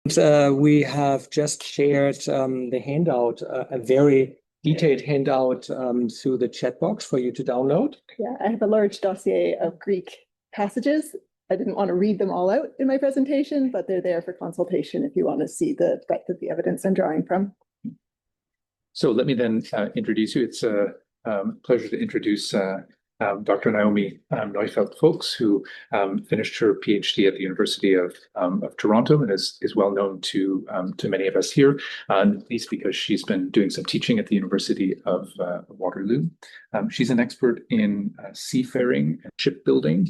We have just shared the handout, a very detailed handout through the chat box for you to download. Yeah, I have a large dossier of Greek passages. I didn't want to read them all out in my presentation, but they're there for consultation if you want to see the breadth of the evidence I'm drawing from. So let me then introduce you. It's a pleasure to introduce Dr. Naomi Neufeld, folks, who finished her PhD at the University of Toronto and is well known to many of us here, at least because she's been doing some teaching at the University of Waterloo. She's an expert in seafaring and shipbuilding,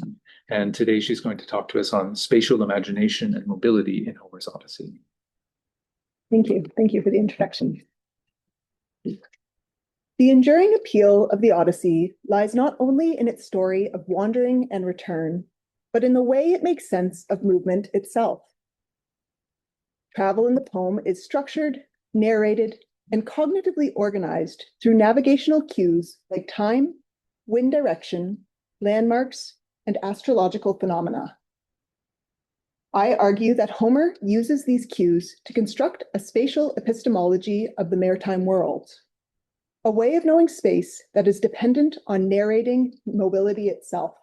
and today she's going to talk to us on spatial imagination and mobility in Homer's Odyssey. Thank you. Thank you for the introduction. The enduring appeal of the Odyssey lies not only in its story of wandering and return, but in the way it makes sense of movement itself. Travel in the poem is structured, narrated, and cognitively organized through navigational cues like time, wind direction, landmarks, and astrological phenomena. I argue that Homer uses these cues to construct a spatial epistemology of the maritime world, a way of knowing space that is dependent on narrating mobility itself.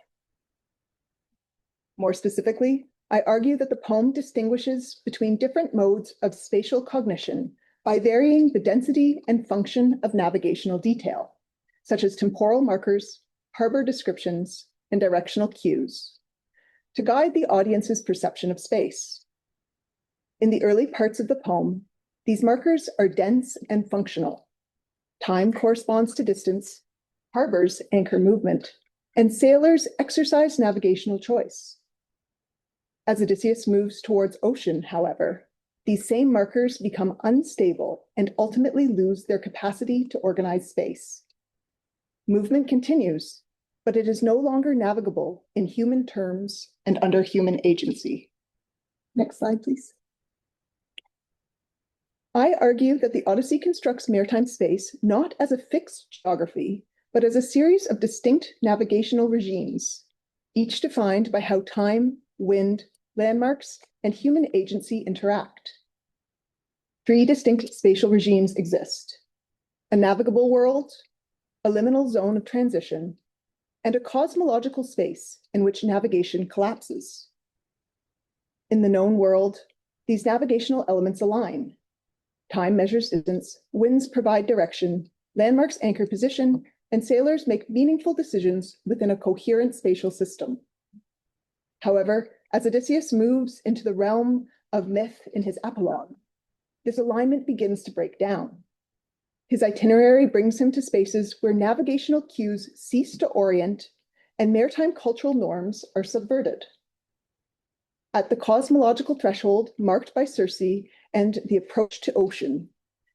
More specifically, I argue that the poem distinguishes between different modes of spatial cognition by varying the density and function of navigational detail, such as temporal markers, harbor descriptions, and directional cues, to guide the audience's perception of space. In the early parts of the poem, these markers are dense and functional. Time corresponds to distance, harbors anchor movement, and sailors exercise navigational choice. As Odysseus moves towards ocean, however, these same markers become unstable and ultimately lose their capacity to organize space. Movement continues, but it is no longer navigable in human terms and under human agency. Next slide, please. I argue that the Odyssey constructs maritime space not as a fixed geography, but as a series of distinct navigational regimes, each defined by how time, wind, landmarks, and human agency interact. 3 distinct spatial regimes exist: a navigable world, a liminal zone of transition, and a cosmological space in which navigation collapses. In the known world, these navigational elements align. Time measures distance, winds provide direction, landmarks anchor position, and sailors make meaningful decisions within a coherent spatial system. However, as Odysseus moves into the realm of myth in his apologue, this alignment begins to break down. His itinerary brings him to spaces where navigational cues cease to orient and maritime cultural norms are subverted. At the cosmological threshold marked by Circe and the approach to ocean,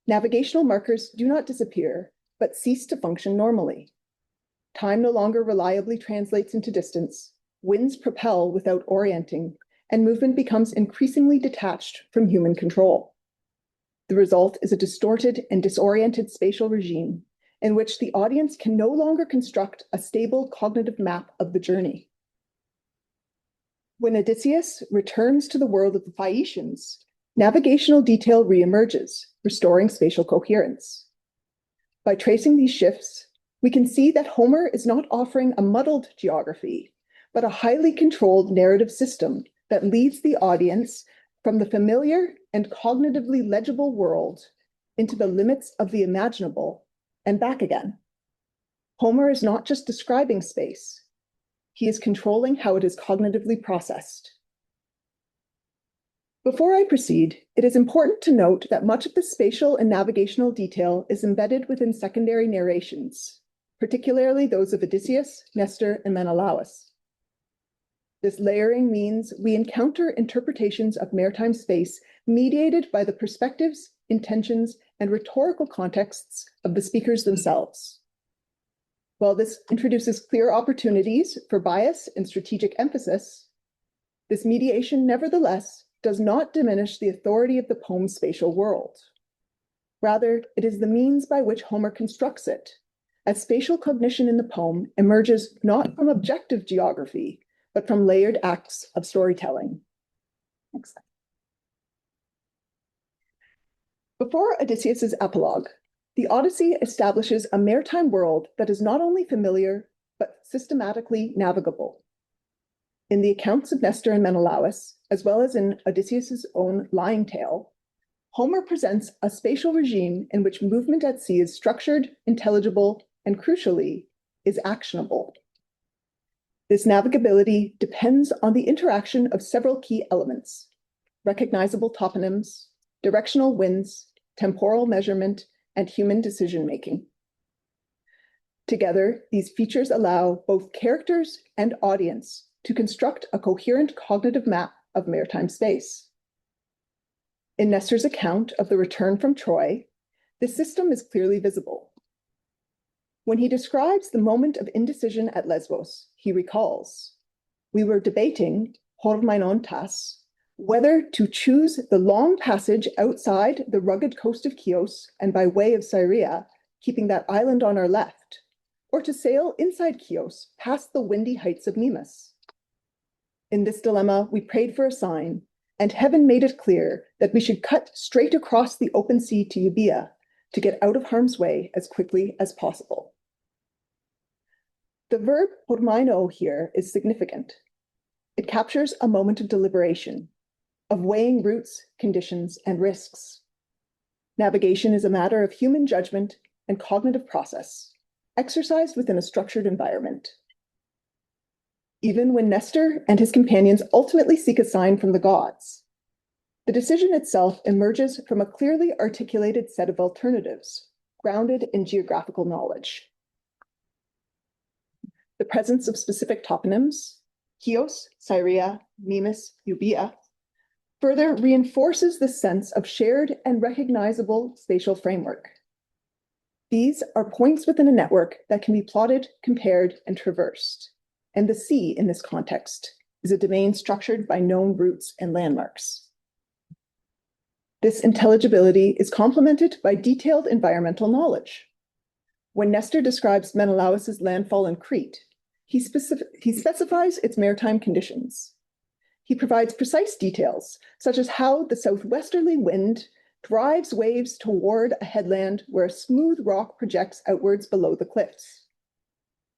navigational markers do not disappear, but cease to function normally. Time no longer reliably translates into distance, winds propel without orienting, and movement becomes increasingly detached from human control. The result is a distorted and disoriented spatial regime in which the audience can no longer construct a stable cognitive map of the journey. When Odysseus returns to the world of the Phaeacians, navigational detail reemerges, restoring spatial coherence. By tracing these shifts, we can see that Homer is not offering a muddled geography, but a highly controlled narrative system that leads the audience from the familiar and cognitively legible world into the limits of the imaginable and back again. Homer is not just describing space, he is controlling how it is cognitively processed. Before I proceed, it is important to note that much of the spatial and navigational detail is embedded within secondary narrations, particularly those of Odysseus, Nestor, and Menelaus. This layering means we encounter interpretations of maritime space mediated by the perspectives, intentions, and rhetorical contexts of the speakers themselves. While this introduces clear opportunities for bias and strategic emphasis, this mediation nevertheless does not diminish the authority of the poem's spatial world. Rather, it is the means by which Homer constructs it, as spatial cognition in the poem emerges not from objective geography, but from layered acts of storytelling. Next slide. Before Odysseus's epilogue, the Odyssey establishes a maritime world that is not only familiar, but systematically navigable. In the accounts of Nestor and Menelaus, as well as in Odysseus's own lying tale, Homer presents a spatial regime in which movement at sea is structured, intelligible, and crucially, is actionable. This navigability depends on the interaction of several key elements: recognizable toponyms, directional winds, temporal measurement, and human decision-making. Together, these features allow both characters and audience to construct a coherent cognitive map of maritime space. In Nestor's account of the return from Troy, this system is clearly visible. When he describes the moment of indecision at Lesbos, he recalls, "We were debating, hormainon whether to choose the long passage outside the rugged coast of Chios and by way of Syria, keeping that island on our left, or to sail inside Chios past the windy heights of Mimas. In this dilemma, we prayed for a sign, and heaven made it clear that we should cut straight across the open sea to Euboea to get out of harm's way as quickly as possible." The verb hormaino here is significant. It captures a moment of deliberation, of weighing routes, conditions, and risks. Navigation is a matter of human judgment and cognitive process, exercised within a structured environment. Even when Nestor and his companions ultimately seek a sign from the gods, the decision itself emerges from a clearly articulated set of alternatives, grounded in geographical knowledge. The presence of specific toponyms, Chios, Syria, Mimas, Euboea, further reinforces the sense of shared and recognizable spatial framework. These are points within a network that can be plotted, compared, and traversed. And the sea, in this context, is a domain structured by known routes and landmarks. This intelligibility is complemented by detailed environmental knowledge. When Nestor describes Menelaus's landfall in Crete, he specifies its maritime conditions. He provides precise details, such as how the southwesterly wind drives waves toward a headland where a smooth rock projects outwards below the cliffs.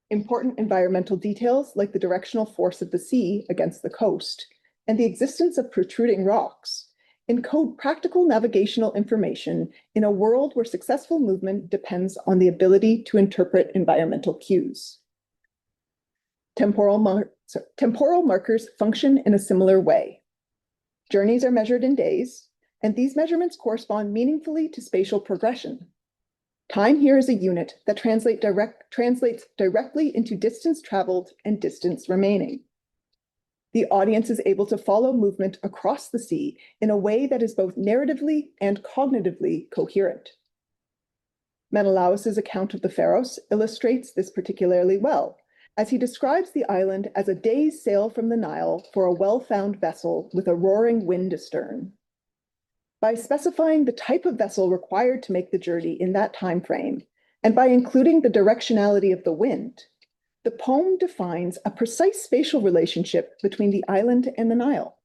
Important environmental details like the directional force of the sea against the coast and the existence of protruding rocks encode practical navigational information in a world where successful movement depends on the ability to interpret environmental cues. Temporal markers function in a similar way. Journeys are measured in days, and these measurements correspond meaningfully to spatial progression. Time here is a unit that translates directly into distance traveled and distance remaining. The audience is able to follow movement across the sea in a way that is both narratively and cognitively coherent. Menelaus's account of the Pharos illustrates this particularly well, as he describes the island as a day's sail from the Nile for a well-found vessel with a roaring wind astern. By specifying the type of vessel required to make the journey in that time frame, and by including the directionality of the wind, the poem defines a precise spatial relationship between the island and the Nile.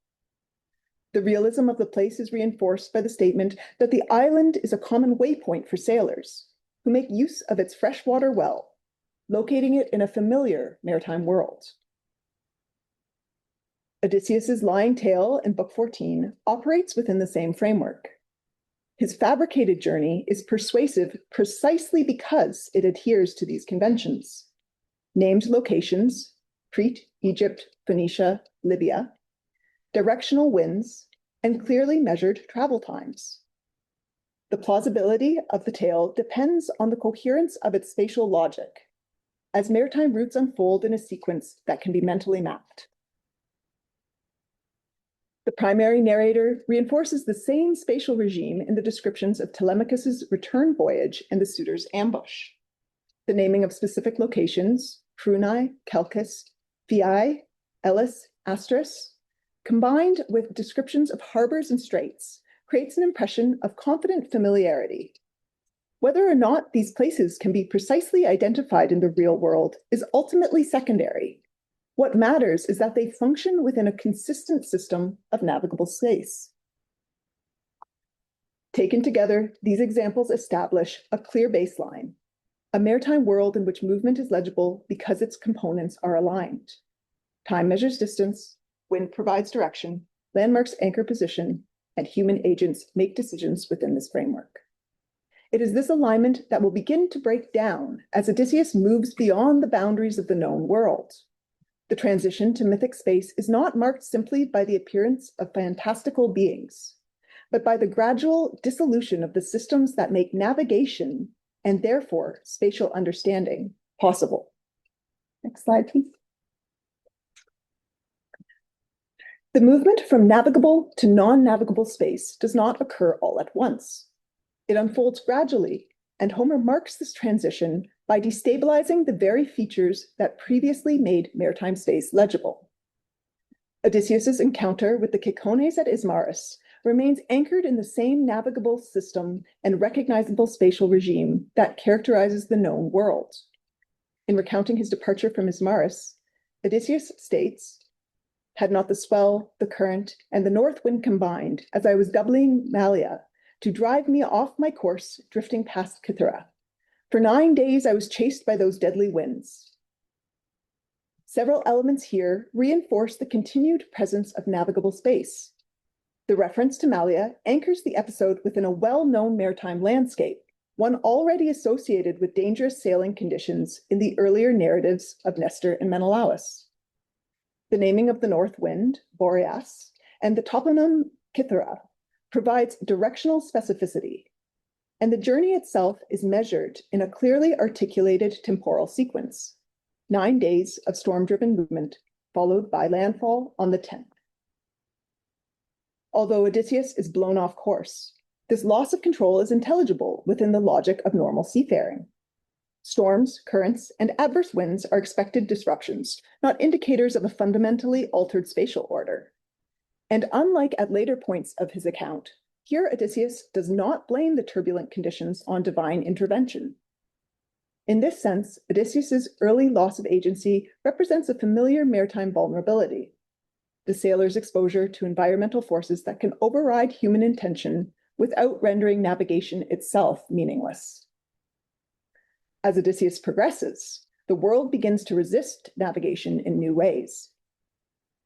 The realism of the place is reinforced by the statement that the island is a common waypoint for sailors, who make use of its freshwater well, locating it in a familiar maritime world. Odysseus's lying tale in Book 14 operates within the same framework. His fabricated journey is persuasive precisely because it adheres to these conventions. Named locations, Crete, Egypt, Phoenicia, Libya, directional winds, and clearly measured travel times. The plausibility of the tale depends on the coherence of its spatial logic, as maritime routes unfold in a sequence that can be mentally mapped. The primary narrator reinforces the same spatial regime in the descriptions of Telemachus's return voyage and the suitor's ambush. The naming of specific locations, Prunai, Chalcis, Phyae, Elis, Astris, combined with descriptions of harbors and straits, creates an impression of confident familiarity. Whether or not these places can be precisely identified in the real world is ultimately secondary. What matters is that they function within a consistent system of navigable space. Taken together, these examples establish a clear baseline, a maritime world in which movement is legible because its components are aligned. Time measures distance, wind provides direction, landmarks anchor position, and human agents make decisions within this framework. It is this alignment that will begin to break down as Odysseus moves beyond the boundaries of the known world. The transition to mythic space is not marked simply by the appearance of fantastical beings, but by the gradual dissolution of the systems that make navigation and therefore spatial understanding possible. Next slide, please. The movement from navigable to non-navigable space does not occur all at once. It unfolds gradually, and Homer marks this transition by destabilizing the very features that previously made maritime space legible. Odysseus's encounter with the Cicones at Ismarus remains anchored in the same navigable system and recognizable spatial regime that characterizes the known world. In recounting his departure from Ismarus, Odysseus states, "Had not the swell, the current, and the north wind combined, as I was doubling Malea, to drive me off my course, drifting past Cythera. For 9 days I was chased by those deadly winds." Several elements here reinforce the continued presence of navigable space. The reference to Malea anchors the episode within a well-known maritime landscape, one already associated with dangerous sailing conditions in the earlier narratives of Nestor and Menelaus. The naming of the north wind, Boreas, and the toponym Cythera provides directional specificity, and the journey itself is measured in a clearly articulated temporal sequence, 9 days of storm-driven movement, followed by landfall on the 10th. Although Odysseus is blown off course, this loss of control is intelligible within the logic of normal seafaring. Storms, currents, and adverse winds are expected disruptions, not indicators of a fundamentally altered spatial order. And unlike at later points of his account, here Odysseus does not blame the turbulent conditions on divine intervention. In this sense, Odysseus's early loss of agency represents a familiar maritime vulnerability, the sailor's exposure to environmental forces that can override human intention without rendering navigation itself meaningless. As Odysseus progresses, the world begins to resist navigation in new ways.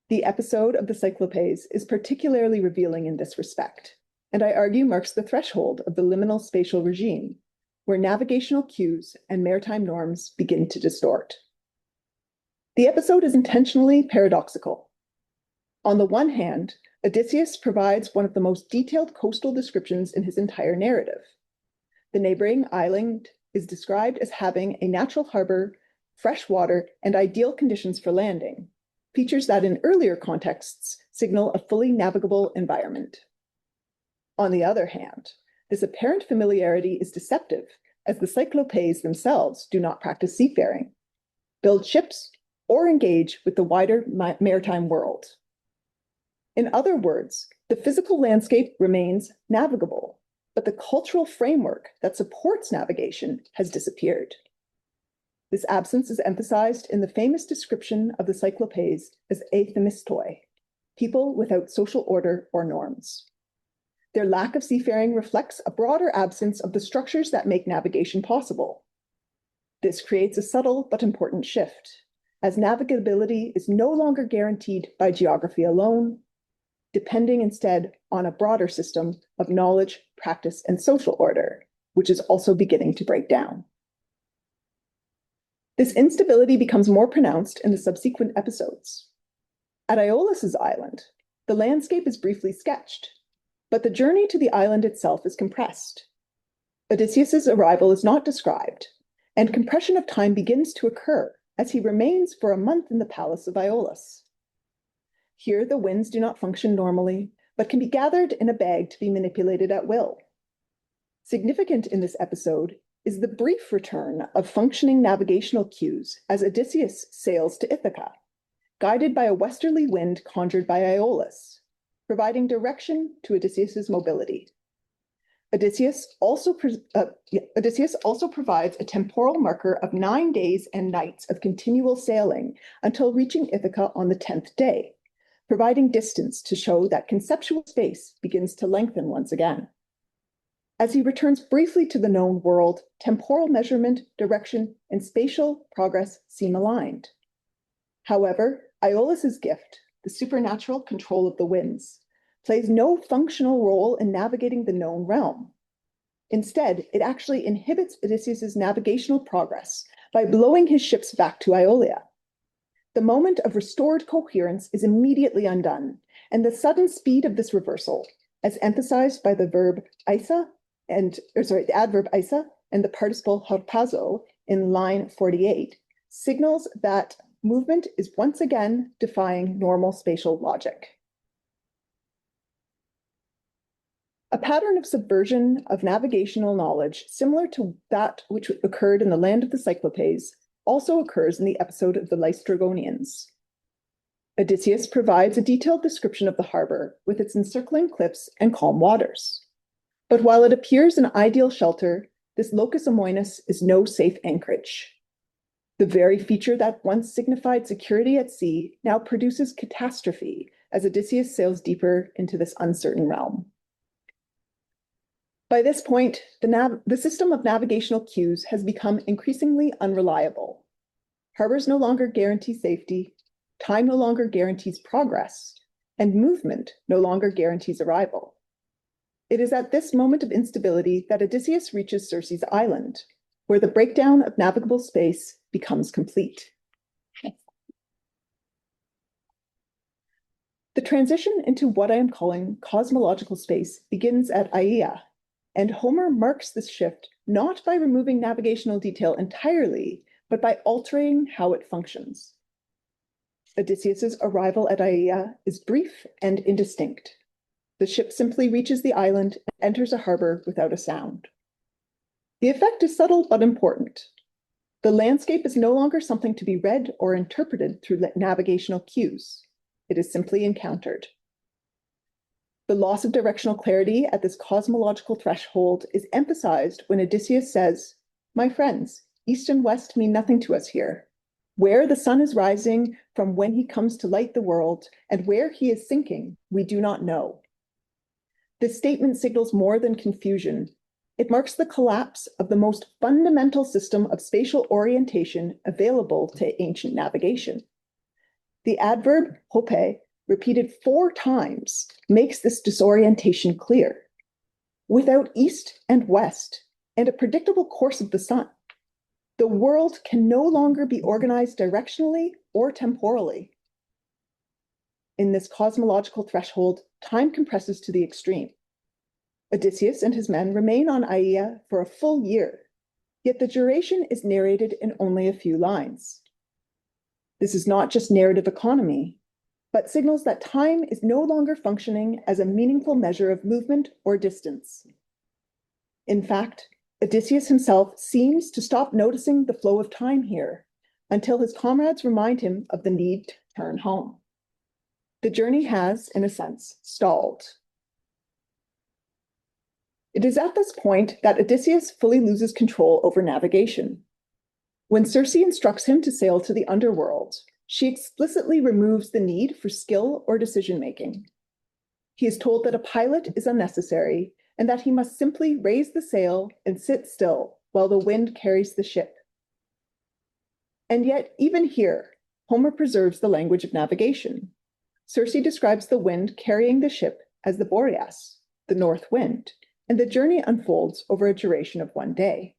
The episode of the Cyclopes is particularly revealing in this respect, and I argue marks the threshold of the liminal spatial regime, where navigational cues and maritime norms begin to distort. The episode is intentionally paradoxical. On the one hand, Odysseus provides one of the most detailed coastal descriptions in his entire narrative. The neighboring island is described as having a natural harbor, fresh water, and ideal conditions for landing, features that in earlier contexts signal a fully navigable environment. On the other hand, this apparent familiarity is deceptive, as the Cyclopes themselves do not practice seafaring, build ships, or engage with the wider maritime world. In other words, the physical landscape remains navigable, but the cultural framework that supports navigation has disappeared. This absence is emphasized in the famous description of the Cyclopes as athemistoi, people without social order or norms. Their lack of seafaring reflects a broader absence of the structures that make navigation possible. This creates a subtle but important shift, as navigability is no longer guaranteed by geography alone, depending instead on a broader system of knowledge, practice, and social order, which is also beginning to break down. This instability becomes more pronounced in the subsequent episodes. At Aeolus's island, the landscape is briefly sketched, but the journey to the island itself is compressed. Odysseus's arrival is not described, and compression of time begins to occur as he remains for a month in the palace of Aeolus. Here, the winds do not function normally, but can be gathered in a bag to be manipulated at will. Significant in this episode is the brief return of functioning navigational cues as Odysseus sails to Ithaca, guided by a westerly wind conjured by Aeolus, providing direction to Odysseus's mobility. Odysseus also provides a temporal marker of 9 days and nights of continual sailing until reaching Ithaca on the 10th day, providing distance to show that conceptual space begins to lengthen once again. As he returns briefly to the known world, temporal measurement, direction, and spatial progress seem aligned. However, Aeolus's gift, the supernatural control of the winds, plays no functional role in navigating the known realm. Instead, it actually inhibits Odysseus's navigational progress by blowing his ships back to Aeolia. The moment of restored coherence is immediately undone, and the sudden speed of this reversal, as emphasized by the adverb isa and the participle harpazo in line 48, signals that movement is once again defying normal spatial logic. A pattern of subversion of navigational knowledge, similar to that which occurred in the land of the Cyclopes, also occurs in the episode of the Laestrygonians. Odysseus provides a detailed description of the harbor with its encircling cliffs and calm waters. But while it appears an ideal shelter, this locus amoenus is no safe anchorage. The very feature that once signified security at sea now produces catastrophe as Odysseus sails deeper into this uncertain realm. By this point, the system of navigational cues has become increasingly unreliable. Harbors no longer guarantee safety, time no longer guarantees progress, and movement no longer guarantees arrival. It is at this moment of instability that Odysseus reaches Circe's island, where the breakdown of navigable space becomes complete. The transition into what I am calling cosmological space begins at Aeaea, and Homer marks this shift not by removing navigational detail entirely, but by altering how it functions. Odysseus's arrival at Aeaea is brief and indistinct. The ship simply reaches the island and enters a harbor without a sound. The effect is subtle but important. The landscape is no longer something to be read or interpreted through navigational cues. It is simply encountered. The loss of directional clarity at this cosmological threshold is emphasized when Odysseus says, "My friends, east and west mean nothing to us here. Where the sun is rising from when he comes to light the world, and where he is sinking, we do not know." This statement signals more than confusion. It marks the collapse of the most fundamental system of spatial orientation available to ancient navigation. The adverb hope, repeated 4 times, makes this disorientation clear. Without east and west and a predictable course of the sun, the world can no longer be organized directionally or temporally. In this cosmological threshold, time compresses to the extreme. Odysseus and his men remain on Aeaea for a full year, yet the duration is narrated in only a few lines. This is not just narrative economy, but signals that time is no longer functioning as a meaningful measure of movement or distance. In fact, Odysseus himself seems to stop noticing the flow of time here until his comrades remind him of the need to return home. The journey has, in a sense, stalled. It is at this point that Odysseus fully loses control over navigation. When Circe instructs him to sail to the underworld, she explicitly removes the need for skill or decision-making. He is told that a pilot is unnecessary and that he must simply raise the sail and sit still while the wind carries the ship. And yet, even here, Homer preserves the language of navigation. Circe describes the wind carrying the ship as the Boreas, the north wind, and the journey unfolds over a duration of 1 day.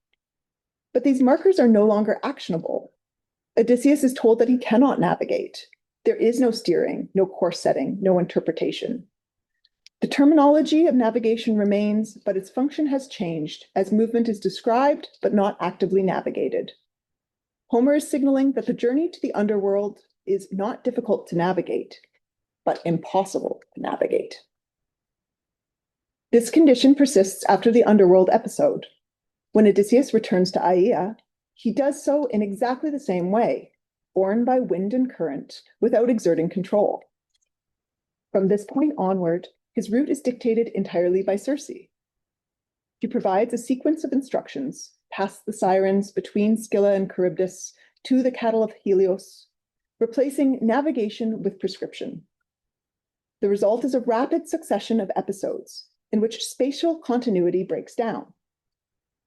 But these markers are no longer actionable. Odysseus is told that he cannot navigate. There is no steering, no course setting, no interpretation. The terminology of navigation remains, but its function has changed as movement is described but not actively navigated. Homer is signaling that the journey to the underworld is not difficult to navigate, but impossible to navigate. This condition persists after the Underworld episode. When Odysseus returns to Aeaea, he does so in exactly the same way, borne by wind and current, without exerting control. From this point onward, his route is dictated entirely by Circe. She provides a sequence of instructions, past the Sirens, between Scylla and Charybdis, to the cattle of Helios, replacing navigation with prescription. The result is a rapid succession of episodes, in which spatial continuity breaks down.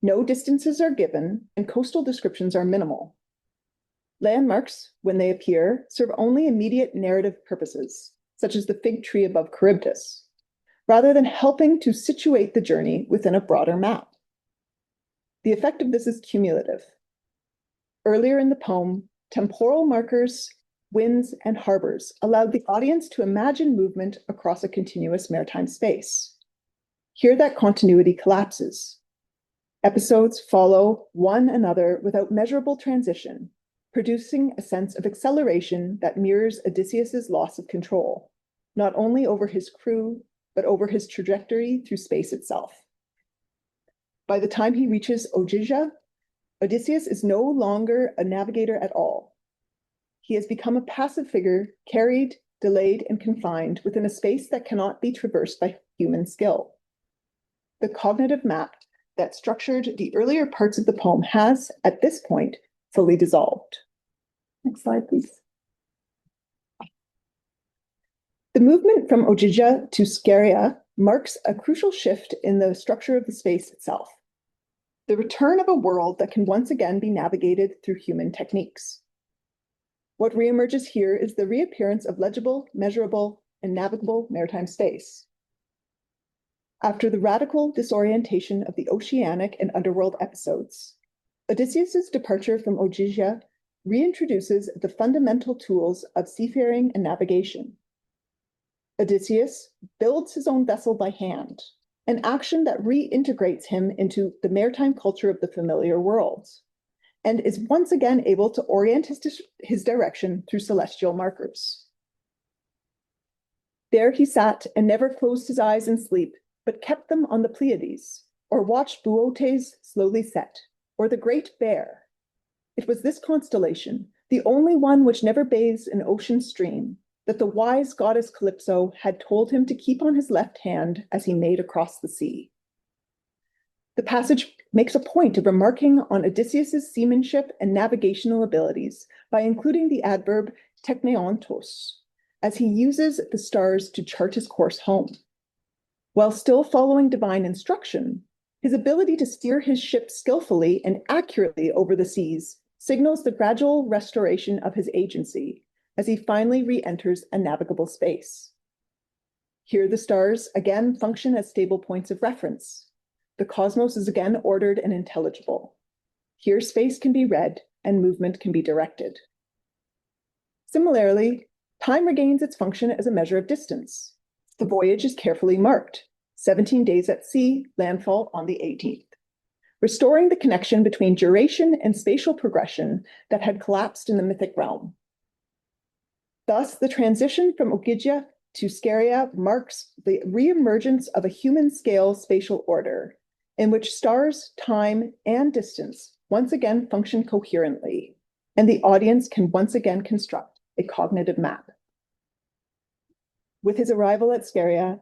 No distances are given, and coastal descriptions are minimal. Landmarks, when they appear, serve only immediate narrative purposes, such as the fig tree above Charybdis, rather than helping to situate the journey within a broader map. The effect of this is cumulative. Earlier in the poem, temporal markers, winds, and harbors allowed the audience to imagine movement across a continuous maritime space. Here that continuity collapses. Episodes follow one another without measurable transition, producing a sense of acceleration that mirrors Odysseus's loss of control, not only over his crew, but over his trajectory through space itself. By the time he reaches Ogygia, Odysseus is no longer a navigator at all. He has become a passive figure, carried, delayed, and confined within a space that cannot be traversed by human skill. The cognitive map that structured the earlier parts of the poem has, at this point, fully dissolved. Next slide, please. The movement from Ogygia to Scheria marks a crucial shift in the structure of the space itself. The return of a world that can once again be navigated through human techniques. What reemerges here is the reappearance of legible, measurable, and navigable maritime space. After the radical disorientation of the oceanic and underworld episodes, Odysseus's departure from Ogygia reintroduces the fundamental tools of seafaring and navigation. Odysseus builds his own vessel by hand, an action that reintegrates him into the maritime culture of the familiar worlds, and is once again able to orient his direction through celestial markers. There he sat and never closed his eyes in sleep, but kept them on the Pleiades, or watched Boötes slowly set, or the Great Bear. It was this constellation, the only one which never bathes an ocean stream, that the wise goddess Calypso had told him to keep on his left hand as he made across the sea. The passage makes a point of remarking on Odysseus's seamanship and navigational abilities by including the adverb tekneontos, as he uses the stars to chart his course home. While still following divine instruction, his ability to steer his ship skillfully and accurately over the seas signals the gradual restoration of his agency as he finally re-enters a navigable space. Here the stars again function as stable points of reference. The cosmos is again ordered and intelligible. Here space can be read and movement can be directed. Similarly, time regains its function as a measure of distance. The voyage is carefully marked, 17 days at sea, landfall on the 18th, restoring the connection between duration and spatial progression that had collapsed in the mythic realm. Thus, the transition from Ogygia to Scheria marks the reemergence of a human-scale spatial order, in which stars, time, and distance once again function coherently, and the audience can once again construct a cognitive map. With his arrival at Scheria,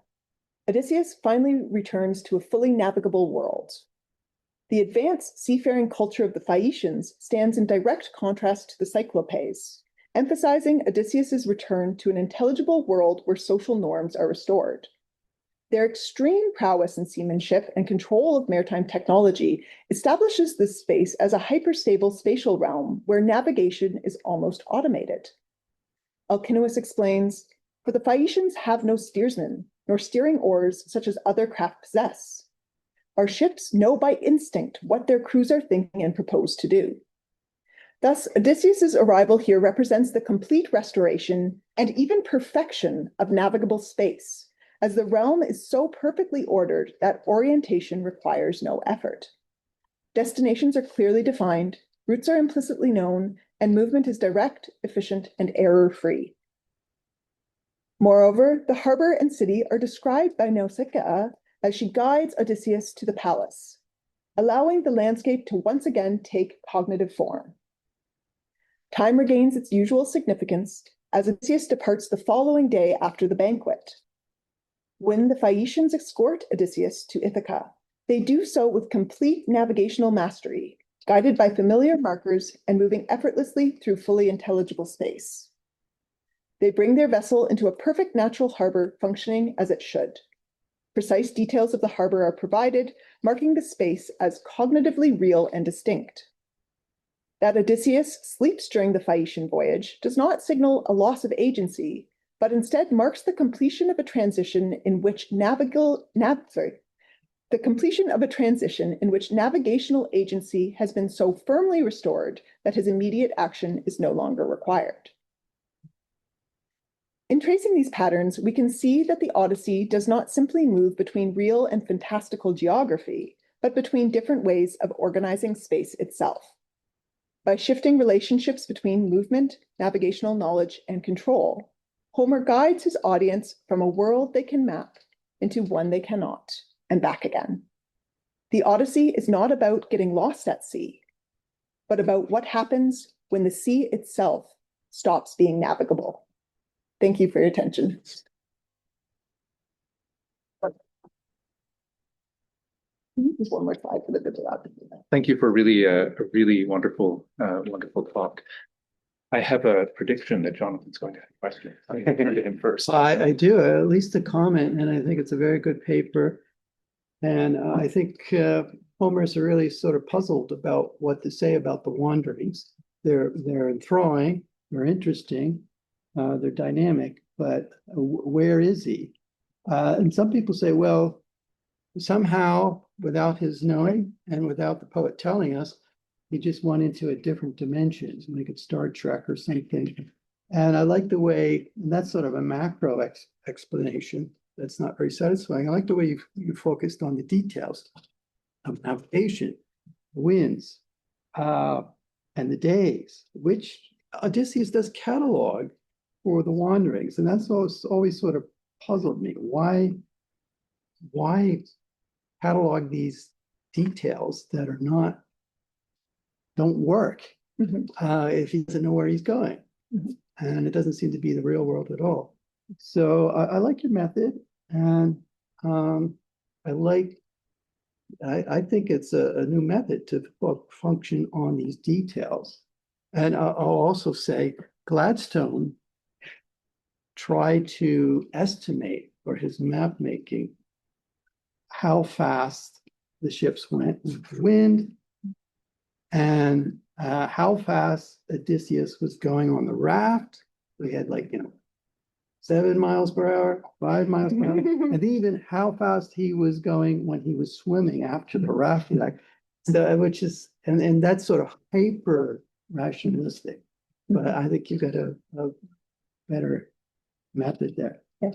Odysseus finally returns to a fully navigable world. The advanced seafaring culture of the Phaeacians stands in direct contrast to the Cyclopes, emphasizing Odysseus's return to an intelligible world where social norms are restored. Their extreme prowess in seamanship and control of maritime technology establishes this space as a hyperstable spatial realm where navigation is almost automated. Alcinous explains, "For the Phaeacians have no steersmen, nor steering oars such as other craft possess. Our ships know by instinct what their crews are thinking and propose to do." Thus, Odysseus's arrival here represents the complete restoration and even perfection of navigable space, as the realm is so perfectly ordered that orientation requires no effort. Destinations are clearly defined, routes are implicitly known, and movement is direct, efficient, and error-free. Moreover, the harbor and city are described by Nausicaa as she guides Odysseus to the palace, allowing the landscape to once again take cognitive form. Time regains its usual significance as Odysseus departs the following day after the banquet. When the Phaeacians escort Odysseus to Ithaca, they do so with complete navigational mastery, guided by familiar markers and moving effortlessly through fully intelligible space. They bring their vessel into a perfect natural harbor functioning as it should. Precise details of the harbor are provided, marking the space as cognitively real and distinct. That Odysseus sleeps during the Phaeacian voyage does not signal a loss of agency, but instead marks the completion of a transition in which navigational agency has been so firmly restored that his immediate action is no longer required. In tracing these patterns, we can see that the Odyssey does not simply move between real and fantastical geography, but between different ways of organizing space itself. By shifting relationships between movement, navigational knowledge, and control, Homer guides his audience from a world they can map into one they cannot, and back again. The Odyssey is not about getting lost at sea, but about what happens when the sea itself stops being navigable. Thank you for your attention. Just one more slide for the bibliography. Thank you for a really wonderful, wonderful talk. I have a prediction that Jonathan's going to have a question. I'm going to turn to him first. I do, at least a comment, and I think it's a very good paper. And I think Homer's really sort of puzzled about what to say about the wanderings. They're enthralling, they're interesting, they're dynamic, but where is he? And some people say, well, somehow, without his knowing and without the poet telling us, he just went into a different dimension, like it's Star Trek or something. And I like the way, and that's sort of a macro explanation that's not very satisfying. I like the way you focused on the details of navigation, the winds, and the days, which Odysseus does catalog for the wanderings. And that's always sort of puzzled me. Why catalog these details that don't work if he doesn't know where he's going? And it doesn't seem to be the real world at all. So I like your method, and I think it's a new method to function on these details. And I'll also say Gladstone tried to estimate for his map making how fast the ships went with the wind, and how fast Odysseus was going on the raft. We had 7 miles per hour, 5 miles per hour, and even how fast he was going when he was swimming after the raft. So, which is, and that's sort of hyper rationalistic. But I think you've got a better method there. Yeah.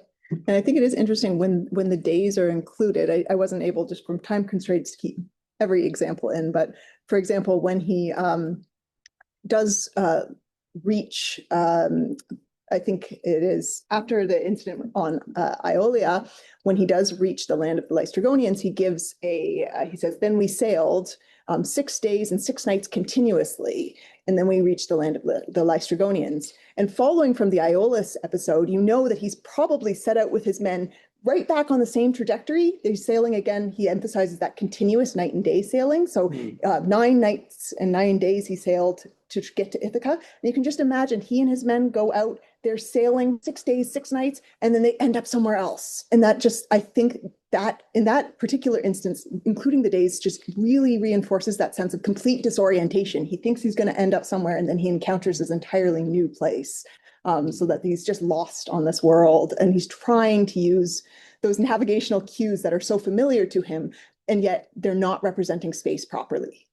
And I think it is interesting when the days are included. I wasn't able, just from time constraints, to keep every example in, but for example, when he does reach, I think it is after the incident on Iolia, when he does reach the land of the Lystrigonians, he gives he says, then we sailed 6 days and 6 nights continuously, and then we reached the land of the Lystrigonians. And following from the Iolus episode, you know that he's probably set out with his men right back on the same trajectory. They're sailing again. He emphasizes that continuous night and day sailing. So 9 nights and 9 days he sailed to get to Ithaca. And you can just imagine he and his men go out, they're sailing 6 days, 6 nights, and then they end up somewhere else. And that just, I think that in that particular instance, including the days, just really reinforces that sense of complete disorientation. He thinks he's going to end up somewhere, and then he encounters this entirely new place. So that he's just lost on this world, and he's trying to use those navigational cues that are so familiar to him, and yet they're not representing space properly.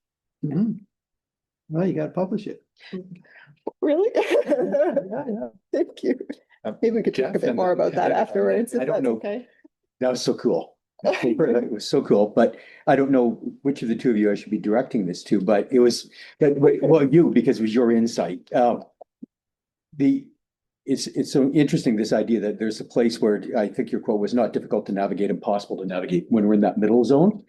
Well, you got to publish it. Really? Yeah. Thank you. Maybe we could talk a bit more about that afterwards. I don't know. Okay. That was so cool. It was so cool, but I don't know which of the two of you I should be directing this to, but it was, well, you, because it was your insight. It's so interesting, this idea that there's a place where, I think your quote was, not difficult to navigate, impossible to navigate, when we're in that middle zone.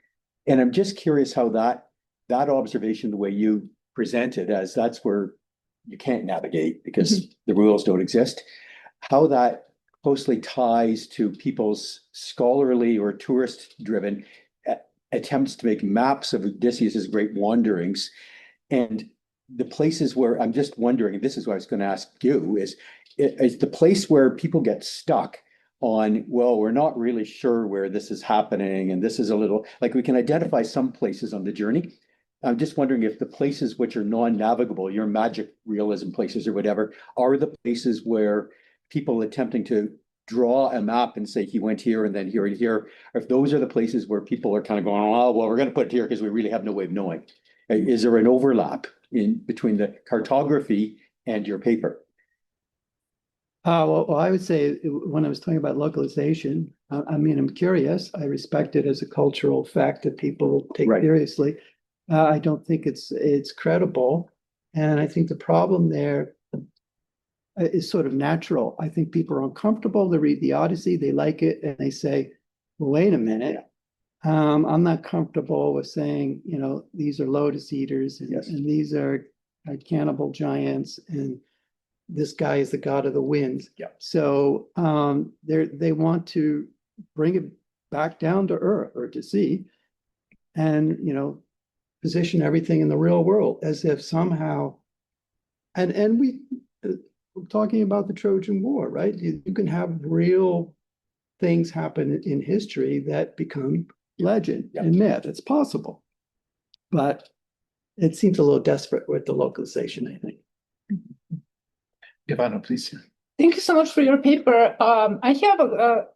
And I'm just curious how that observation, the way you present it, as that's where you can't navigate because the rules don't exist, how that closely ties to people's scholarly or tourist-driven attempts to make maps of Odysseus's great wanderings. And the places where, I'm just wondering, and this is what I was going to ask you, is the place where people get stuck. on, well, we're not really sure where this is happening, and this is a little, like we can identify some places on the journey. I'm just wondering if the places which are non-navigable, your magic realism places or whatever, are the places where people attempting to draw a map and say he went here and then here and here, or if those are the places where people are kind of going, oh, well, we're going to put it here because we really have no way of knowing. Is there an overlap in between the cartography and your paper? Well, I would say when I was talking about localization, I mean, I'm curious. I respect it as a cultural fact that people take seriously. I don't think it's credible. And I think the problem there is sort of natural. I think people are uncomfortable. They read the Odyssey, they like it, and they say, well, wait a minute. I'm not comfortable with saying, you know, these are lotus eaters and these are cannibal giants, and this guy is the god of the winds. Yeah. So they want to bring it back down to earth or to sea, and you know, position everything in the real world as if somehow, and we're talking about the Trojan War, right? You can have real things happen in history that become legend and myth. It's possible, but it seems a little desperate with the localization, I think. Ivana, please. Thank you so much for your paper. I have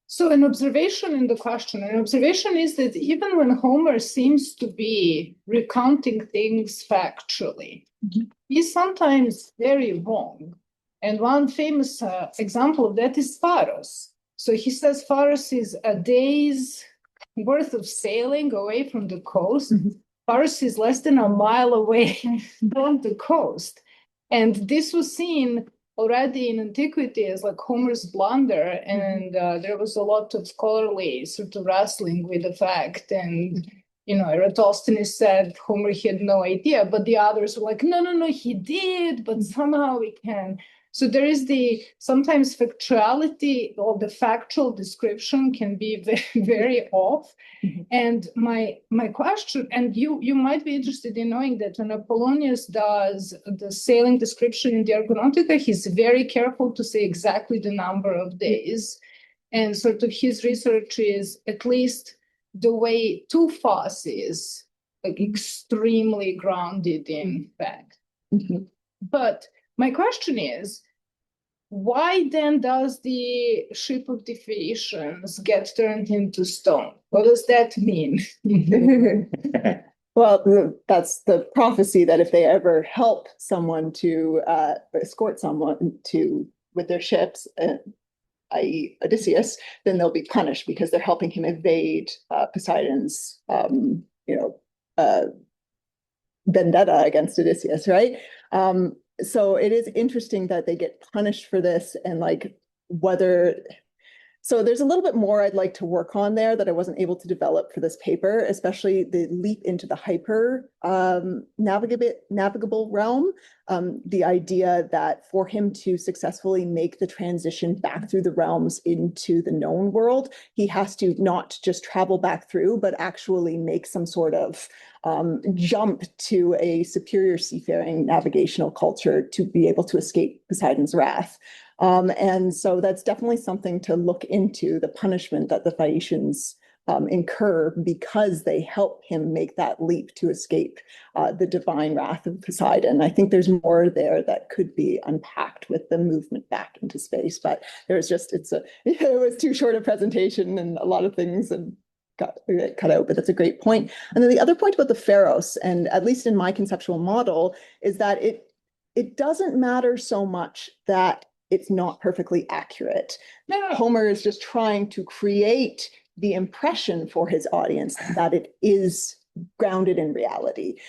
so an observation in the question. An observation is that even when Homer seems to be recounting things factually, he's sometimes very wrong. And one famous example of that is Pharos. So he says Pharos is a day's worth of sailing away from the coast. Pharos is less than a mile away from the coast. And this was seen already in antiquity as like Homer's blunder. And there was a lot of scholarly sort of wrestling with the fact. And, you know, Eratosthenes said Homer had no idea, but the others were like, no, he did, but somehow we can. So there is the sometimes factuality or the factual description can be very, very off. And my question, and you might be interested in knowing that when Apollonius does the sailing description in the Argonautica, he's very careful to say exactly the number of days. And sort of his research is at least the way Tufas is like extremely grounded in fact. But my question is, why then does the ship of the Phaeacians get turned into stone? What does that mean? Well, that's the prophecy that if they ever help someone to escort someone to with their ships, i.e. Odysseus, then they'll be punished because they're helping him evade Poseidon's, vendetta against Odysseus, right? So it is interesting that they get punished for this, and like whether, so there's a little bit more I'd like to work on there that I wasn't able to develop for this paper, especially the leap into the hyper navigable realm. The idea that for him to successfully make the transition back through the realms into the known world, he has to not just travel back through, but actually make some sort of jump to a superior seafaring navigational culture to be able to escape Poseidon's wrath. And so that's definitely something to look into, the punishment that the Phaeacians incur because they help him make that leap to escape the divine wrath of Poseidon. I think there's more there that could be unpacked with the movement back into space, but there's just, it was too short a presentation and a lot of things and got cut out, but that's a great point. And then the other point about the Pharos, and at least in my conceptual model, is that it doesn't matter so much that it's not perfectly accurate. No. Homer is just trying to create the impression for his audience that it is grounded in reality,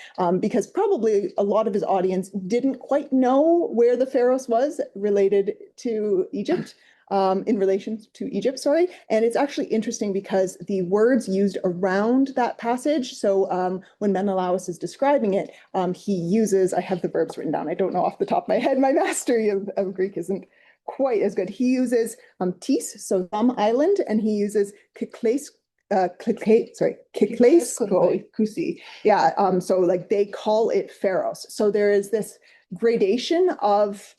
because probably a lot of his audience didn't quite know where the Pharos was related to Egypt. In relation to Egypt, sorry. And it's actually interesting because the words used around that passage, so when Menelaus is describing it, he uses, I have the verbs written down, I don't know off the top of my head, my mastery of Greek isn't quite as good. He uses tis, so thumb island, and he uses Kykleiskousi. Yeah, so like they call it Pharos. So there is this gradation of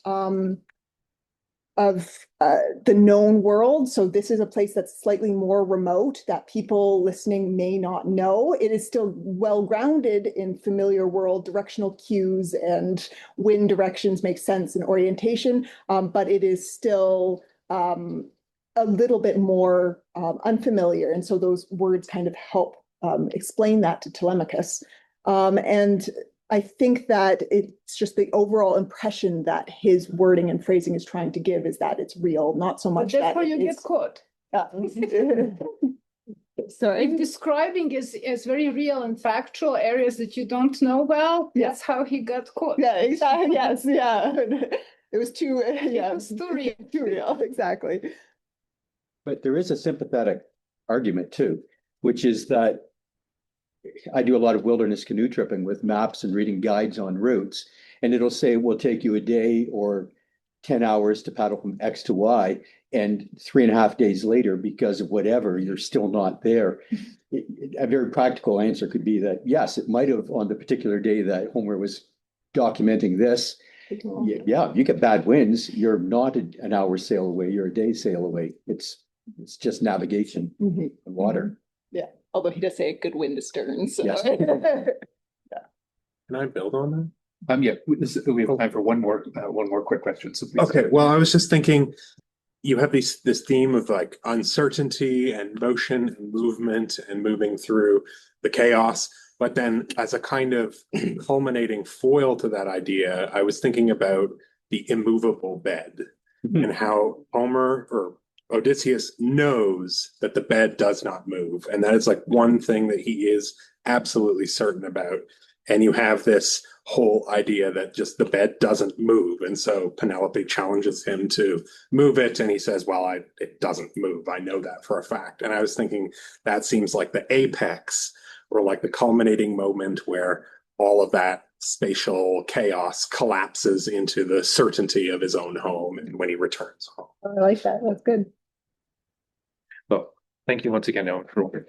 the known world. So this is a place that's slightly more remote that people listening may not know. It is still well grounded in familiar world directional cues and wind directions make sense and orientation, but it is still a little bit more unfamiliar. And so those words kind of help explain that to Telemachus. And I think that it's just the overall impression that his wording and phrasing is trying to give is that it's real, not so much But that therefore you get caught. Sorry. If describing is very real and factual areas that you don't know well, that's how he got caught. Yeah, exactly. Yes, yeah. It was too, yeah, was too real. too real, exactly. But there is a sympathetic argument too, which is that I do a lot of wilderness canoe tripping with maps and reading guides on routes, and it'll say it will take you a day or 10 hours to paddle from X to Y, and 3.5 days later, because of whatever, you're still not there. A very practical answer could be that, yes, it might have on the particular day that Homer was documenting this. Yeah, you get bad winds, you're not an hour sail away, you're a day sail away. It's just navigation and water. Yeah, although he does say a good wind astern. So. Yes. Can I build on that? Yeah, we have time for one more quick question. So please. Okay, well, I was just thinking, you have this theme of like uncertainty and motion and movement and moving through the chaos. But then as a kind of culminating foil to that idea, I was thinking about the immovable bed and how Homer or Odysseus knows that the bed does not move. And that is like one thing that he is absolutely certain about. And you have this whole idea that just the bed doesn't move. And so Penelope challenges him to move it. And he says, well, it doesn't move. I know that for a fact. And I was thinking that seems like the apex or like the culminating moment where all of that spatial chaos collapses into the certainty of his own home and when he returns home. I like that. That's good. Well, thank you once again, Ellen, for